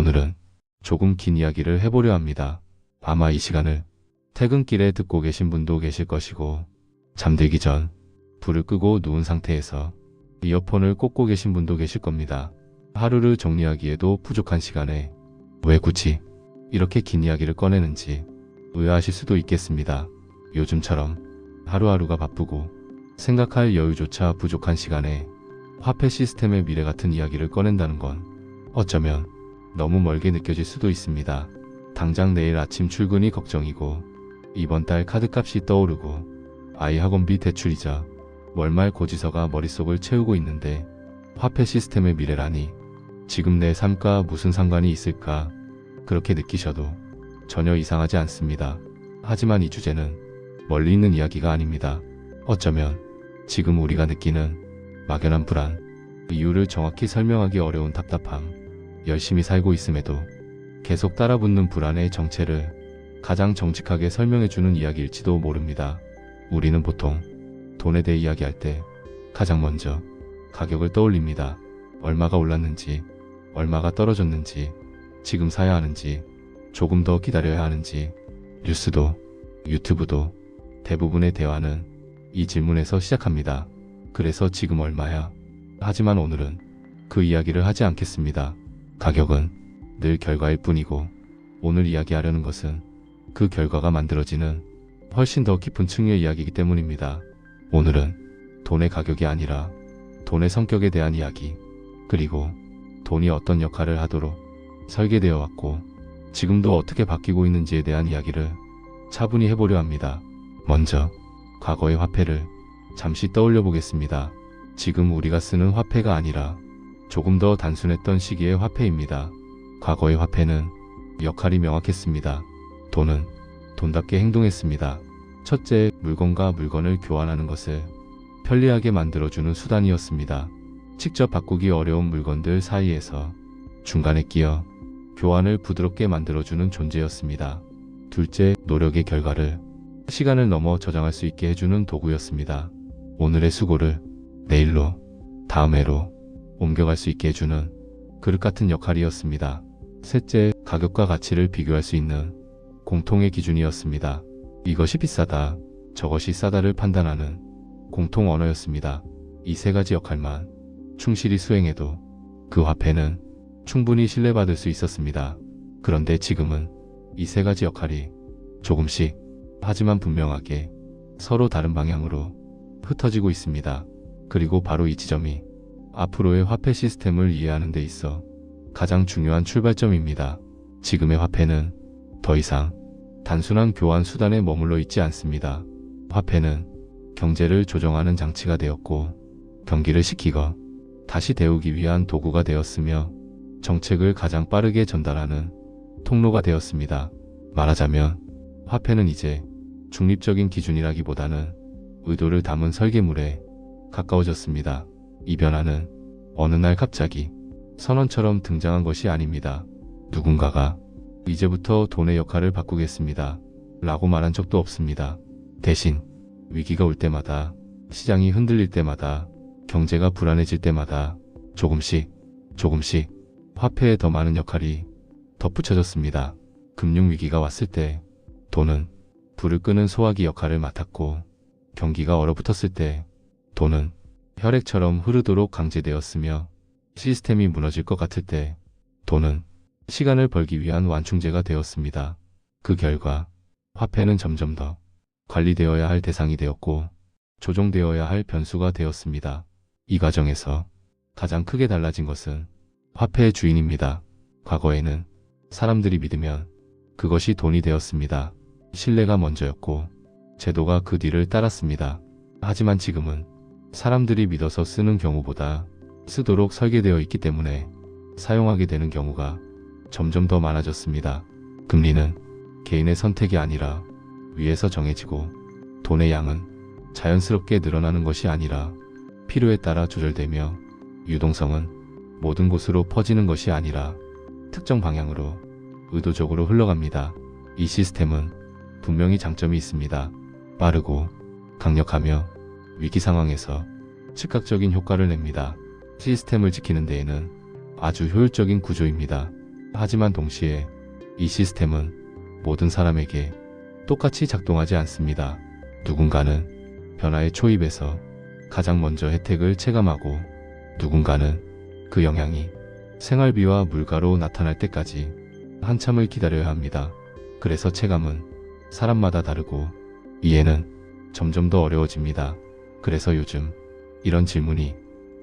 오늘은 조금 긴 이야기를 해보려 합니다. 아마 이 시간을 퇴근길에 듣고 계신 분도 계실 것이고, 잠들기 전 불을 끄고 누운 상태에서 이어폰을 꽂고 계신 분도 계실 겁니다. 하루를 정리하기에도 부족한 시간에 왜 굳이 이렇게 긴 이야기를 꺼내는지 의아하실 수도 있겠습니다. 요즘처럼 하루하루가 바쁘고 생각할 여유조차 부족한 시간에 화폐 시스템의 미래 같은 이야기를 꺼낸다는 건 어쩌면 너무 멀게 느껴질 수도 있습니다. 당장 내일 아침 출근이 걱정이고, 이번 달 카드값이 떠오르고, 아이 학원비 대출이자 월말 고지서가 머릿속을 채우고 있는데 화폐 시스템의 미래라니 지금 내 삶과 무슨 상관이 있을까, 그렇게 느끼셔도 전혀 이상하지 않습니다. 하지만 이 주제는 멀리 있는 이야기가 아닙니다. 어쩌면 지금 우리가 느끼는 막연한 불안, 이유를 정확히 설명하기 어려운 답답함, 열심히 살고 있음에도 계속 따라붙는 불안의 정체를 가장 정직하게 설명해주는 이야기일지도 모릅니다. 우리는 보통 돈에 대해 이야기할 때 가장 먼저 가격을 떠올립니다. 얼마가 올랐는지, 얼마가 떨어졌는지, 지금 사야 하는지, 조금 더 기다려야 하는지. 뉴스도 유튜브도 대부분의 대화는 이 질문에서 시작합니다. 그래서 지금 얼마야? 하지만 오늘은 그 이야기를 하지 않겠습니다. 가격은 늘 결과일 뿐이고, 오늘 이야기하려는 것은 그 결과가 만들어지는 훨씬 더 깊은 층의 이야기이기 때문입니다. 오늘은 돈의 가격이 아니라 돈의 성격에 대한 이야기, 그리고 돈이 어떤 역할을 하도록 설계되어 왔고 지금도 어떻게 바뀌고 있는지에 대한 이야기를 차분히 해보려 합니다. 먼저 과거의 화폐를 잠시 떠올려 보겠습니다. 지금 우리가 쓰는 화폐가 아니라 조금 더 단순했던 시기의 화폐입니다. 과거의 화폐는 역할이 명확했습니다. 돈은 돈답게 행동했습니다. 첫째, 물건과 물건을 교환하는 것을 편리하게 만들어주는 수단이었습니다. 직접 바꾸기 어려운 물건들 사이에서 중간에 끼어 교환을 부드럽게 만들어주는 존재였습니다. 둘째, 노력의 결과를 시간을 넘어 저장할 수 있게 해주는 도구였습니다. 오늘의 수고를 내일로, 다음 해로 옮겨갈 수 있게 해주는 그릇 같은 역할이었습니다. 셋째, 가격과 가치를 비교할 수 있는 공통의 기준이었습니다. 이것이 비싸다, 저것이 싸다를 판단하는 공통 언어였습니다. 이 세 가지 역할만 충실히 수행해도 그 화폐는 충분히 신뢰받을 수 있었습니다. 그런데 지금은 이 세 가지 역할이 조금씩, 하지만 분명하게 서로 다른 방향으로 흩어지고 있습니다. 그리고 바로 이 지점이 앞으로의 화폐 시스템을 이해하는 데 있어 가장 중요한 출발점입니다. 지금의 화폐는 더 이상 단순한 교환 수단에 머물러 있지 않습니다. 화폐는 경제를 조정하는 장치가 되었고, 경기를 식히고 다시 데우기 위한 도구가 되었으며, 정책을 가장 빠르게 전달하는 통로가 되었습니다. 말하자면 화폐는 이제 중립적인 기준이라기보다는 의도를 담은 설계물에 가까워졌습니다. 이 변화는 어느 날 갑자기 선언처럼 등장한 것이 아닙니다. 누군가가 이제부터 돈의 역할을 바꾸겠습니다 라고 말한 적도 없습니다. 대신 위기가 올 때마다, 시장이 흔들릴 때마다, 경제가 불안해질 때마다 조금씩 화폐에 더 많은 역할이 덧붙여졌습니다. 금융위기가 왔을 때 돈은 불을 끄는 소화기 역할을 맡았고, 경기가 얼어붙었을 때 돈은 혈액처럼 흐르도록 강제되었으며, 시스템이 무너질 것 같을 때 돈은 시간을 벌기 위한 완충제가 되었습니다. 그 결과 화폐는 점점 더 관리되어야 할 대상이 되었고, 조종되어야 할 변수가 되었습니다. 이 과정에서 가장 크게 달라진 것은 화폐의 주인입니다. 과거에는 사람들이 믿으면 그것이 돈이 되었습니다. 신뢰가 먼저였고 제도가 그 뒤를 따랐습니다. 하지만 지금은 사람들이 믿어서 쓰는 경우보다 쓰도록 설계되어 있기 때문에 사용하게 되는 경우가 점점 더 많아졌습니다. 금리는 개인의 선택이 아니라 위에서 정해지고, 돈의 양은 자연스럽게 늘어나는 것이 아니라 필요에 따라 조절되며, 유동성은 모든 곳으로 퍼지는 것이 아니라 특정 방향으로 의도적으로 흘러갑니다. 이 시스템은 분명히 장점이 있습니다. 빠르고 강력하며 위기 상황에서 즉각적인 효과를 냅니다. 시스템을 지키는 데에는 아주 효율적인 구조입니다. 하지만 동시에 이 시스템은 모든 사람에게 똑같이 작동하지 않습니다. 누군가는 변화에 초입해서 가장 먼저 혜택을 체감하고 누군가는 그 영향이 생활비와 물가로 나타날 때까지 한참을 기다려야 합니다. 그래서 체감은 사람마다 다르고 이해는 점점 더 어려워집니다. 그래서 요즘 이런 질문이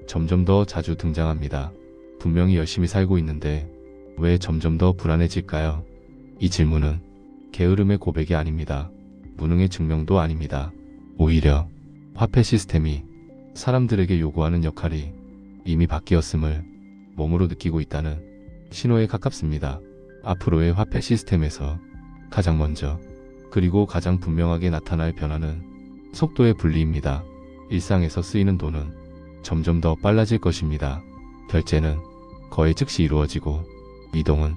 점점 더 자주 등장합니다. 분명히 열심히 살고 있는데 왜 점점 더 불안해질까요? 이 질문은 게으름의 고백이 아닙니다. 무능의 증명도 아닙니다. 오히려 화폐 시스템이 사람들에게 요구하는 역할이 이미 바뀌었음을 몸으로 느끼고 있다는 신호에 가깝습니다. 앞으로의 화폐 시스템에서 가장 먼저 그리고 가장 분명하게 나타날 변화는 속도의 분리입니다. 일상에서 쓰이는 돈은 점점 더 빨라질 것입니다. 결제는 거의 즉시 이루어지고 이동은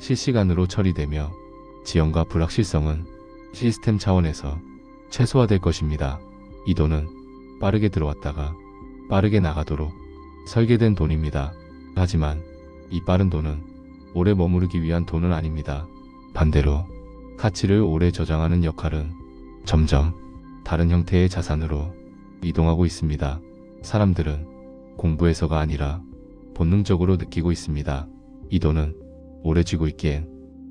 실시간으로 처리되며 지연과 불확실성은 시스템 차원에서 최소화될 것입니다. 이 돈은 빠르게 들어왔다가 빠르게 나가도록 설계된 돈입니다. 하지만 이 빠른 돈은 오래 머무르기 위한 돈은 아닙니다. 반대로 가치를 오래 저장하는 역할은 점점 다른 형태의 자산으로 이동하고 있습니다. 사람들은 공부해서가 아니라 본능적으로 느끼고 있습니다. 이 돈은 오래 쥐고 있기엔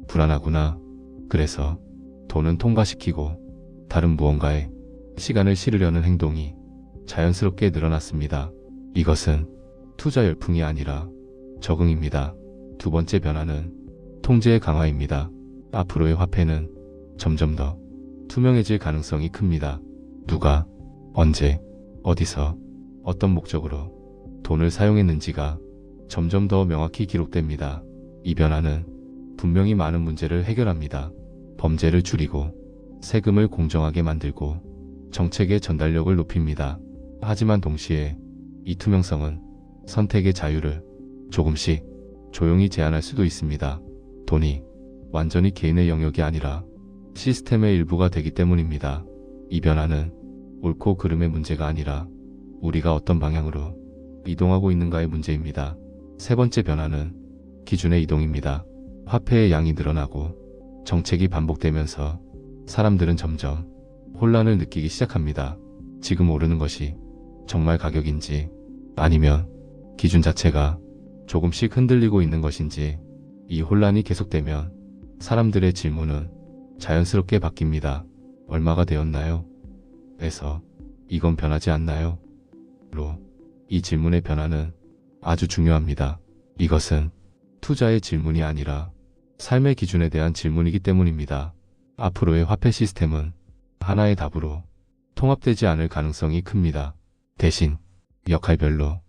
불안하구나. 그래서 돈은 통과시키고 다른 무언가에 시간을 실으려는 행동이 자연스럽게 늘어났습니다. 이것은 투자 열풍이 아니라 적응입니다. 두 번째 변화는 통제의 강화입니다. 앞으로의 화폐는 점점 더 투명해질 가능성이 큽니다. 누가, 언제, 어디서, 어떤 목적으로 돈을 사용했는지가 점점 더 명확히 기록됩니다. 이 변화는 분명히 많은 문제를 해결합니다. 범죄를 줄이고 세금을 공정하게 만들고 정책의 전달력을 높입니다. 하지만 동시에 이 투명성은 선택의 자유를 조금씩 조용히 제한할 수도 있습니다. 돈이 완전히 개인의 영역이 아니라 시스템의 일부가 되기 때문입니다. 이 변화는 옳고 그름의 문제가 아니라 우리가 어떤 방향으로 이동하고 있는가의 문제입니다. 세 번째 변화는 기준의 이동입니다. 화폐의 양이 늘어나고 정책이 반복되면서 사람들은 점점 혼란을 느끼기 시작합니다. 지금 오르는 것이 정말 가격인지 아니면 기준 자체가 조금씩 흔들리고 있는 것인지 이 혼란이 계속되면 사람들의 질문은 자연스럽게 바뀝니다. 얼마가 되었나요? 에서 이건 변하지 않나요? 로 이 질문의 변화는 아주 중요합니다. 이것은 투자의 질문이 아니라 삶의 기준에 대한 질문이기 때문입니다. 앞으로의 화폐 시스템은 하나의 답으로 통합되지 않을 가능성이 큽니다. 대신 역할별로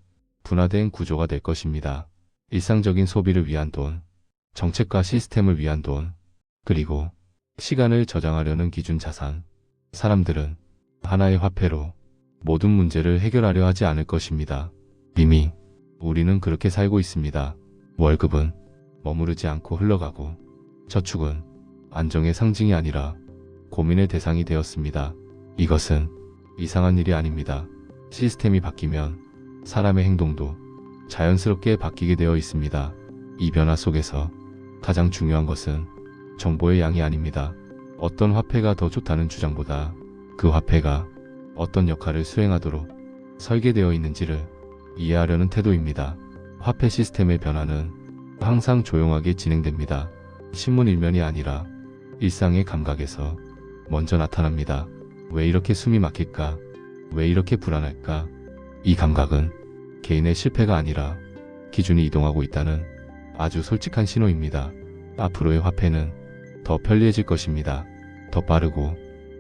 분화된 구조가 될 것입니다. 일상적인 소비를 위한 돈, 정책과 시스템을 위한 돈, 그리고 시간을 저장하려는 기준 자산. 사람들은 하나의 화폐로 모든 문제를 해결하려 하지 않을 것입니다. 이미 우리는 그렇게 살고 있습니다. 월급은 머무르지 않고 흘러가고 저축은 안정의 상징이 아니라 고민의 대상이 되었습니다. 이것은 이상한 일이 아닙니다. 시스템이 바뀌면 사람의 행동도 자연스럽게 바뀌게 되어 있습니다. 이 변화 속에서 가장 중요한 것은 정보의 양이 아닙니다. 어떤 화폐가 더 좋다는 주장보다 그 화폐가 어떤 역할을 수행하도록 설계되어 있는지를 이해하려는 태도입니다. 화폐 시스템의 변화는 항상 조용하게 진행됩니다. 신문 일면이 아니라 일상의 감각에서 먼저 나타납니다. 왜 이렇게 숨이 막힐까? 왜 이렇게 불안할까? 이 감각은 개인의 실패가 아니라 기준이 이동하고 있다는 아주 솔직한 신호입니다. 앞으로의 화폐는 더 편리해질 것입니다. 더 빠르고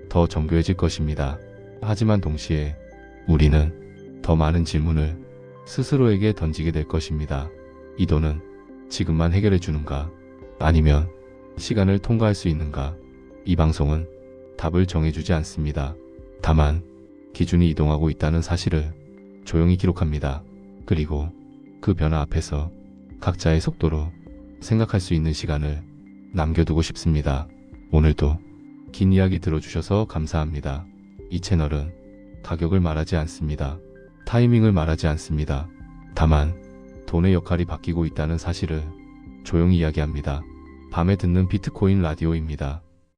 더 정교해질 것입니다. 하지만 동시에 우리는 더 많은 질문을 스스로에게 던지게 될 것입니다. 이 돈은 지금만 해결해 주는가? 아니면 시간을 통과할 수 있는가? 이 방송은 답을 정해주지 않습니다. 다만 기준이 이동하고 있다는 사실을 조용히 기록합니다. 그리고 그 변화 앞에서 각자의 속도로 생각할 수 있는 시간을 남겨두고 싶습니다. 오늘도 긴 이야기 들어주셔서 감사합니다. 이 채널은 가격을 말하지 않습니다. 타이밍을 말하지 않습니다. 다만 돈의 역할이 바뀌고 있다는 사실을 조용히 이야기합니다. 밤에 듣는 비트코인 라디오입니다.